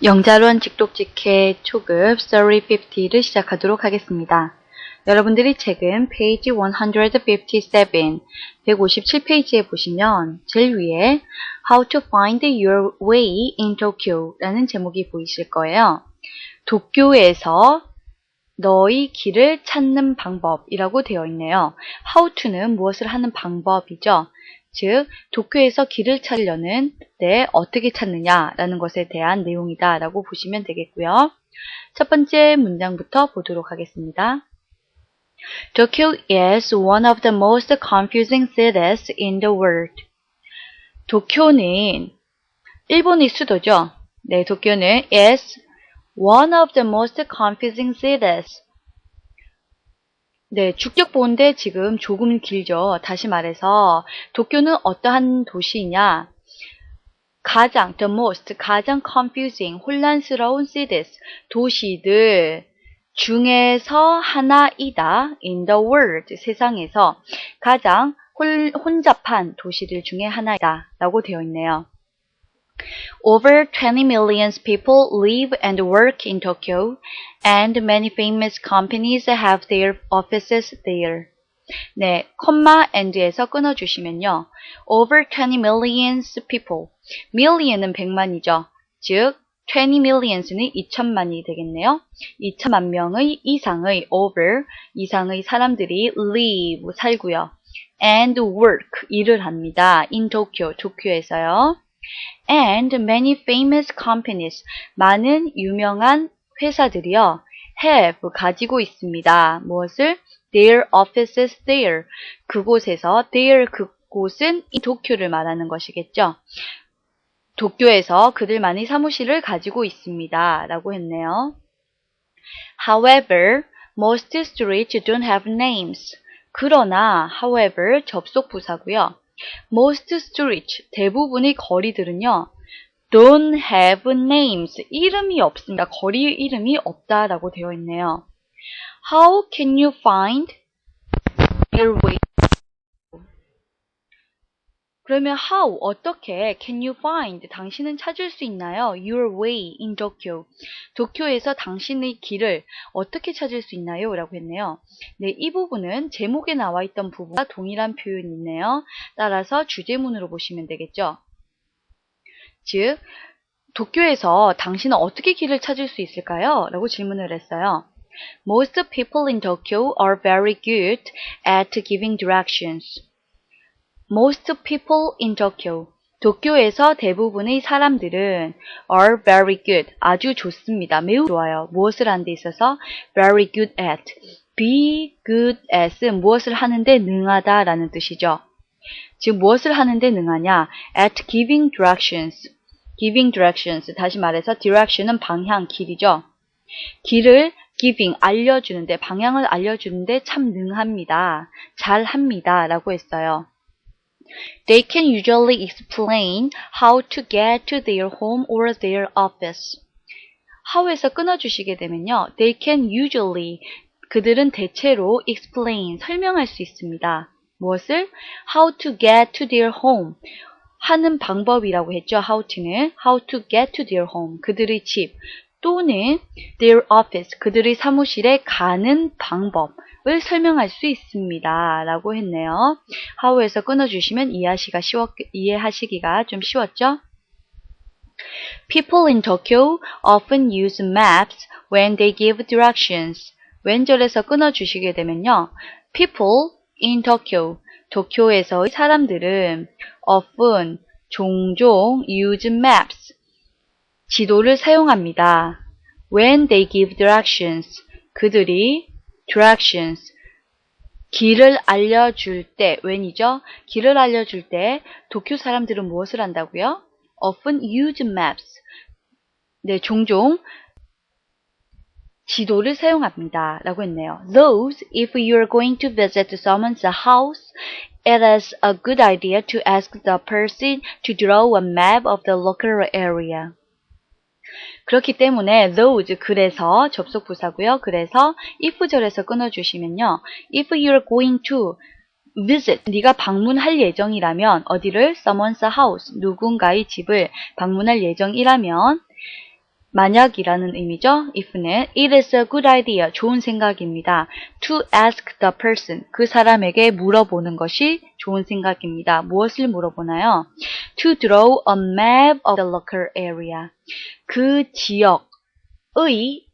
영자론 직독직해 초급 3050를 시작하도록 하겠습니다. 여러분들이 책은 페이지 157, 157페이지에 보시면 제일 위에 How to find your way in Tokyo 라는 제목이 보이실 거예요. 도쿄에서 너의 길을 찾는 방법이라고 되어 있네요. How to는 무엇을 하는 방법이죠. 즉, 도쿄에서 길을 찾으려는 때 어떻게 찾느냐라는 것에 대한 내용이다 라고 보시면 되겠고요. 첫 번째 문장부터 보도록 하겠습니다. Tokyo is one of the most confusing cities in the world. 도쿄는 일본의 수도죠. 네, 도쿄는 is one of the most confusing cities. 네, 주격 보호인데 지금 조금 길죠. 다시 말해서 도쿄는 어떠한 도시이냐? the most, 가장 confusing, 혼란스러운 cities, 도시들 중에서 하나이다. in the world, 세상에서 가장 혼잡한 도시들 중에 하나이다. 라고 되어 있네요. Over 20 million people live and work in Tokyo, and many famous companies have their offices there. 네, 콤마 and에서 끊어주시면요. Over 20 million people. million은 100만이죠. 즉, 20 millions는 2천만이 되겠네요. 2천만 명의 이상의 over, 이상의 사람들이 live, 살고요. and work, 일을 합니다. in Tokyo, 도쿄에서요. And many famous companies, 많은 유명한 회사들이요. have, 가지고 있습니다. 무엇을? Their offices there. 그곳에서, their, 그곳은 이 도쿄를 말하는 것이겠죠. 도쿄에서 그들만의 사무실을 가지고 있습니다. 라고 했네요. However, most streets don't have names. 그러나, however, 접속 부사고요. Most streets, 대부분의 거리들은요, don't have names, 이름이 없습니다. 거리의 이름이 없다라고 되어 있네요. How can you find your way? 그러면 how, 어떻게 can you find, 당신은 찾을 수 있나요? Your way in Tokyo. 도쿄에서 당신의 길을 어떻게 찾을 수 있나요? 라고 했네요. 네, 이 부분은 제목에 나와 있던 부분과 동일한 표현이 있네요. 따라서 주제문으로 보시면 되겠죠. 즉, 도쿄에서 당신은 어떻게 길을 찾을 수 있을까요? 라고 질문을 했어요. Most people in Tokyo are very good at giving directions. Most people in Tokyo. 도쿄에서 대부분의 사람들은 are very good. 아주 좋습니다. 매우 좋아요. 무엇을 하는 데 있어서 very good at. be good at은 무엇을 하는데 능하다 라는 뜻이죠. 즉 무엇을 하는데 능하냐? at giving directions. giving directions. 다시 말해서 direction은 방향, 길이죠. 길을 giving, 알려주는데, 방향을 알려주는데 참 능합니다. 잘합니다. 라고 했어요. They can usually explain how to get to their home or their office. how에서 끊어주시게 되면요. They can usually, 그들은 대체로 explain, 설명할 수 있습니다. 무엇을? How to get to their home. 하는 방법이라고 했죠. how to는. How to get to their home. 그들의 집. 또는 their office. 그들의 사무실에 가는 방법을 설명할 수 있습니다. 라고 했네요. how에서 끊어주시면 이해하시기가 좀 쉬웠죠? People in Tokyo often use maps when they give directions. 왼절에서 끊어주시게 되면요. People in Tokyo. 도쿄에서의 사람들은 often, 종종 use maps. 지도를 사용합니다. When they give directions. 그들이 directions. 길을 알려줄 때, when이죠? 길을 알려줄 때 도쿄 사람들은 무엇을 한다고요? Often use maps. 네, 종종 지도를 사용합니다. 라고 했네요. Thus, if you're going to visit someone's house, it is a good idea to ask the person to draw a map of the local area. 그렇기 때문에 those, 그래서 접속 부사고요. 그래서 if절에서 끊어주시면요. If you're going to visit, 네가 방문할 예정이라면 어디를? someone's house, 누군가의 집을 방문할 예정이라면 만약이라는 의미죠. if는 it is a good idea, 좋은 생각입니다. to ask the person, 그 사람에게 물어보는 것이 좋은 생각입니다. 무엇을 물어보나요? to draw a map of the local area, 그 지역의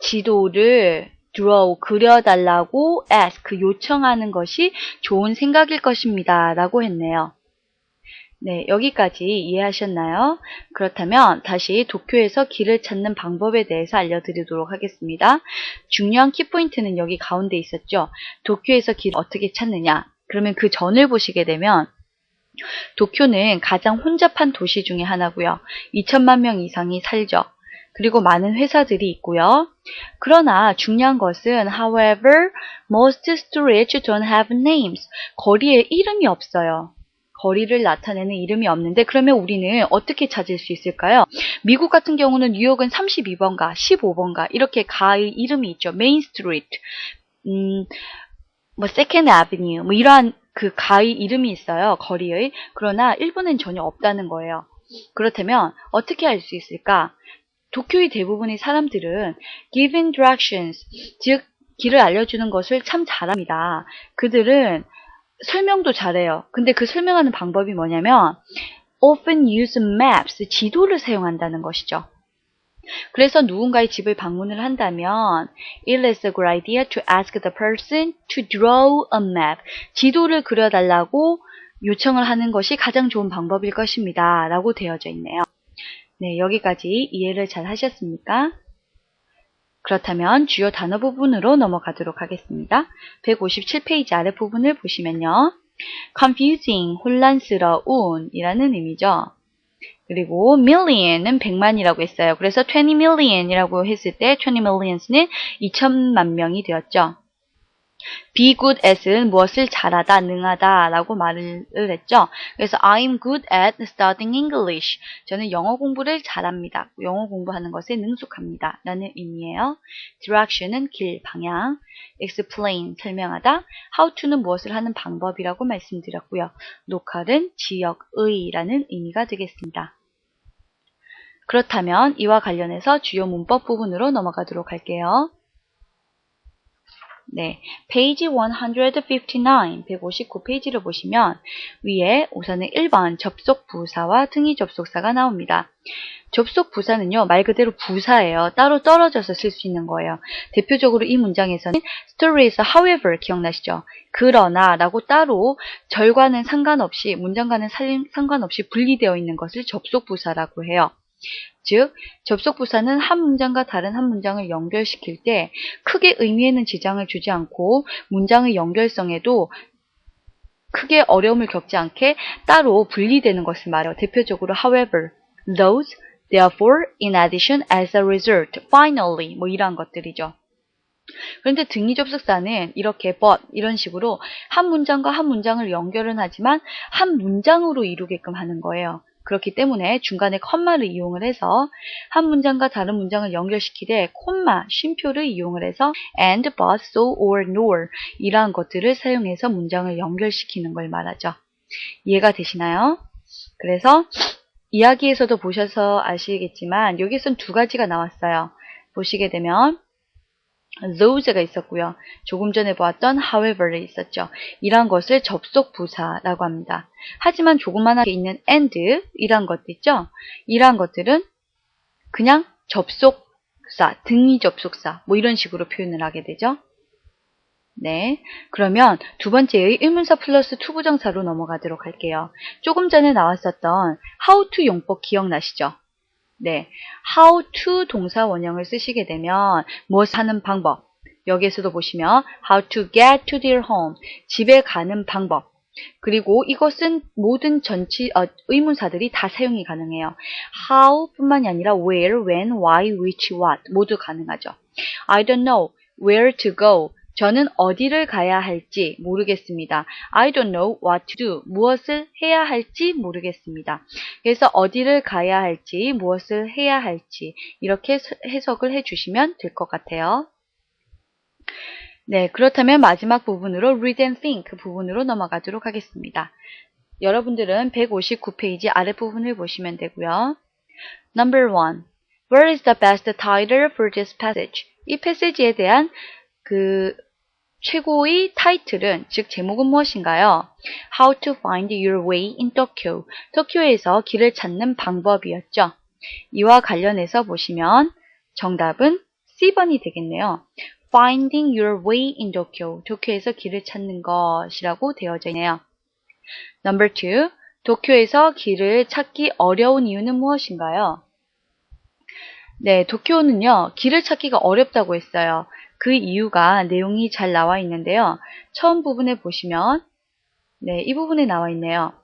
지도를 draw, 그려달라고 ask, 요청하는 것이 좋은 생각일 것입니다. 라고 했네요. 네, 여기까지 이해하셨나요? 그렇다면 다시 도쿄에서 길을 찾는 방법에 대해서 알려드리도록 하겠습니다. 중요한 키포인트는 여기 가운데 있었죠. 도쿄에서 길을 어떻게 찾느냐? 그러면 그 전을 보시게 되면 도쿄는 가장 혼잡한 도시 중에 하나고요. 2천만 명 이상이 살죠. 그리고 많은 회사들이 있고요. 그러나 중요한 것은 however, most streets don't have names. 거리에 이름이 없어요. 거리를 나타내는 이름이 없는데 그러면 우리는 어떻게 찾을 수 있을까요? 미국 같은 경우는 뉴욕은 32번가, 15번가 이렇게 가의 이름이 있죠. 메인 스트리트, 세컨드 아비뉴 이러한 그 가의 이름이 있어요. 거리의. 그러나 일본은 전혀 없다는 거예요. 그렇다면 어떻게 할 수 있을까? 도쿄의 대부분의 사람들은 giving directions, 즉 길을 알려주는 것을 참 잘합니다. 그들은 설명도 잘해요. 근데 그 설명하는 방법이 뭐냐면 often use maps, 지도를 사용한다는 것이죠. 그래서 누군가의 집을 방문을 한다면 it is a good idea to ask the person to draw a map. 지도를 그려달라고 요청을 하는 것이 가장 좋은 방법일 것입니다. 라고 되어져 있네요. 네, 여기까지 이해를 잘 하셨습니까? 그렇다면 주요 단어 부분으로 넘어가도록 하겠습니다. 157페이지 아래 부분을 보시면요. confusing, 혼란스러운 이라는 의미죠. 그리고 million은 100만이라고 했어요. 그래서 20 million이라고 했을 때 20 millions는 2천만 명이 되었죠. be good at은 무엇을 잘하다, 능하다 라고 말을 했죠. 그래서 I'm good at studying English. 저는 영어 공부를 잘합니다. 영어 공부하는 것에 능숙합니다. 라는 의미예요. direction은 길, 방향. explain, 설명하다. how to는 무엇을 하는 방법이라고 말씀드렸고요. local은 지역의 라는 의미가 되겠습니다. 그렇다면 이와 관련해서 주요 문법 부분으로 넘어가도록 할게요. 네, 페이지 159, 159페이지를 보시면 위에 우선은 1번 접속 부사와 등위 접속사가 나옵니다. 접속 부사는요, 말 그대로 부사예요. 따로 떨어져서 쓸 수 있는 거예요. 대표적으로 이 문장에서는 story에서 however 기억나시죠? 그러나 라고 따로 절과는 상관없이, 문장과는 상관없이 분리되어 있는 것을 접속 부사라고 해요. 즉, 접속 부사는 한 문장과 다른 한 문장을 연결시킬 때 크게 의미에는 지장을 주지 않고 문장의 연결성에도 크게 어려움을 겪지 않게 따로 분리되는 것을 말해요. 대표적으로 however, those, therefore, in addition, as a result, finally 이러한 것들이죠. 그런데 등위 접속사는 이렇게 but 이런 식으로 한 문장과 한 문장을 연결은 하지만 한 문장으로 이루게끔 하는 거예요. 그렇기 때문에 중간에 콤마를 이용을 해서 한 문장과 다른 문장을 연결시키되 콤마, 쉼표를 이용을 해서 and, but, so, or, nor 이러한 것들을 사용해서 문장을 연결시키는 걸 말하죠. 이해가 되시나요? 그래서 이야기에서도 보셔서 아시겠지만 여기선 두 가지가 나왔어요. 보시게 되면 those가 있었고요. 조금 전에 보았던 however가 있었죠. 이런 것을 접속 부사라고 합니다. 하지만 조그만하게 있는 and 이런 것들 있죠. 이러한 것들은 그냥 접속사, 등위 접속사 이런 식으로 표현을 하게 되죠. 네, 그러면 두 번째의 의문사 플러스 투부정사로 넘어가도록 할게요. 조금 전에 나왔었던 how to 용법 기억나시죠? 네, how to 동사 원형을 쓰시게 되면 무엇을 하는 방법, 여기에서도 보시면 how to get to their home, 집에 가는 방법, 그리고 이것은 모든 의문사들이 다 사용이 가능해요. how 뿐만이 아니라 where, when, why, which, what 모두 가능하죠. I don't know where to go. 저는 어디를 가야 할지 모르겠습니다. I don't know what to do. 무엇을 해야 할지 모르겠습니다. 그래서 어디를 가야 할지, 무엇을 해야 할지 이렇게 해석을 해주시면 될 것 같아요. 네, 그렇다면 마지막 부분으로 read and think 부분으로 넘어가도록 하겠습니다. 여러분들은 159페이지 아랫부분을 보시면 되고요. Number 1. Where is the best title for this passage? 이 패시지에 대한 그 최고의 타이틀은, 즉 제목은 무엇인가요? How to find your way in Tokyo. 도쿄에서 길을 찾는 방법이었죠. 이와 관련해서 보시면 정답은 C번이 되겠네요. Finding your way in Tokyo. 도쿄에서 길을 찾는 것이라고 되어져 있네요. Number 2. 도쿄에서 길을 찾기 어려운 이유는 무엇인가요? 네, 도쿄는요, 길을 찾기가 어렵다고 했어요. 그 이유가 내용이 잘 나와 있는데요. 처음 부분에 보시면, 네, 이 부분에 나와 있네요.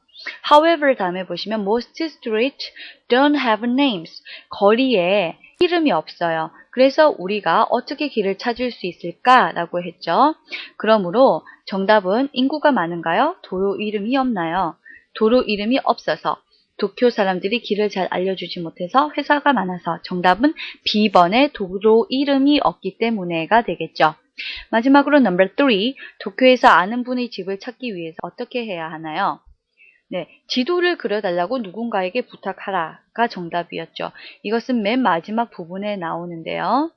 However, 다음에 보시면 most streets don't have names. 거리에 이름이 없어요. 그래서 우리가 어떻게 길을 찾을 수 있을까라고 했죠. 그러므로 정답은 인구가 많은가요? 도로 이름이 없나요? 도로 이름이 없어서 도쿄 사람들이 길을 잘 알려주지 못해서 회사가 많아서 정답은 B번의 도로 이름이 없기 때문에가 되겠죠. 마지막으로 number 3. 도쿄에서 아는 분의 집을 찾기 위해서 어떻게 해야 하나요? 네, 지도를 그려달라고 누군가에게 부탁하라가 정답이었죠. 이것은 맨 마지막 부분에 나오는데요.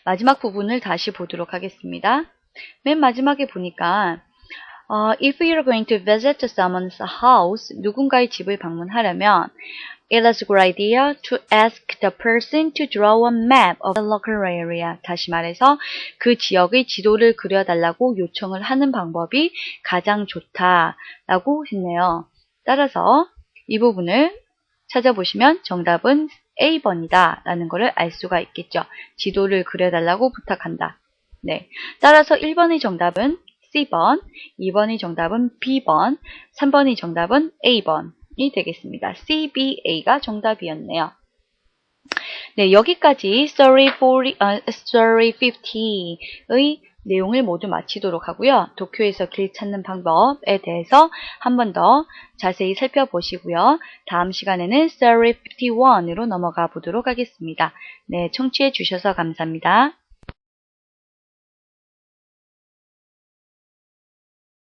마지막 부분을 다시 보도록 하겠습니다. 맨 마지막에 보니까 If you're going to visit someone's house, 누군가의 집을 방문하려면 It is a good idea to ask the person to draw a map of the local area. 다시 말해서 그 지역의 지도를 그려달라고 요청을 하는 방법이 가장 좋다라고 했네요. 따라서 이 부분을 찾아보시면 정답은 A번이다 라는 것을 알 수가 있겠죠. 지도를 그려달라고 부탁한다. 네, 따라서 1번의 정답은 C번, 2번의 정답은 B번, 3번의 정답은 A번이 되겠습니다. C, B, A가 정답이었네요. 네, 여기까지 Story 50의 내용을 모두 마치도록 하고요. 도쿄에서 길 찾는 방법에 대해서 한 번 더 자세히 살펴보시고요. 다음 시간에는 Story 51으로 넘어가 보도록 하겠습니다. 네, 청취해 주셔서 감사합니다.